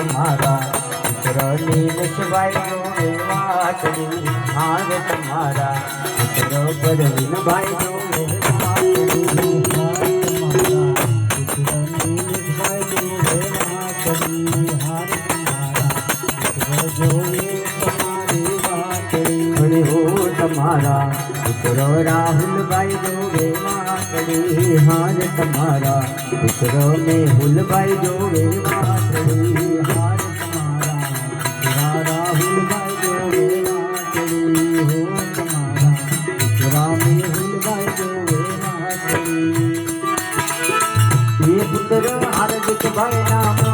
તમારા ભાઈ તમારા પુત્રો રાહુલભાઈ જોવે વાતડી હાર તમારા પુત્રો મેહુલભાઈ જોવે વાતડી હાર તમારા રાહુલભાઈ જોવે વાતડી હો તમારા પુત્રો મેહુલભાઈ જોવે વાતડી એ પુત્ર હાર્દિકભાઈ નામ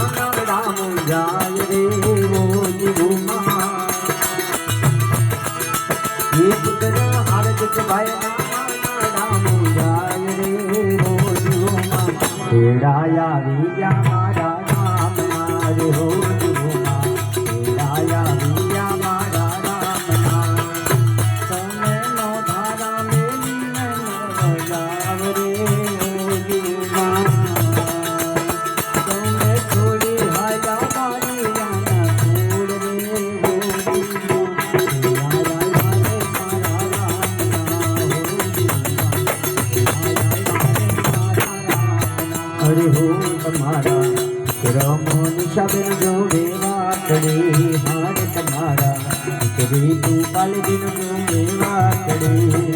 રામ જાય રે ઓ જીવુમા ये पुत्र हार्दिकभाई नाम जाय रे रोजुमा तेराया विया मारा नाम मारे रोजुमा तेराया विया मारा नाम नाम सोने नो धारा मेली नो जाव रे रोजुमा सोने छोड़ी हाया मारी जाना छोड़ रे हरे हो तुम्हारा रामो निशाबेन जोगे वाकड़ी हार तुम्हारा तेरी तू काल दिन जोगे वाकड़ी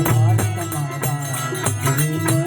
हार तुम्हारा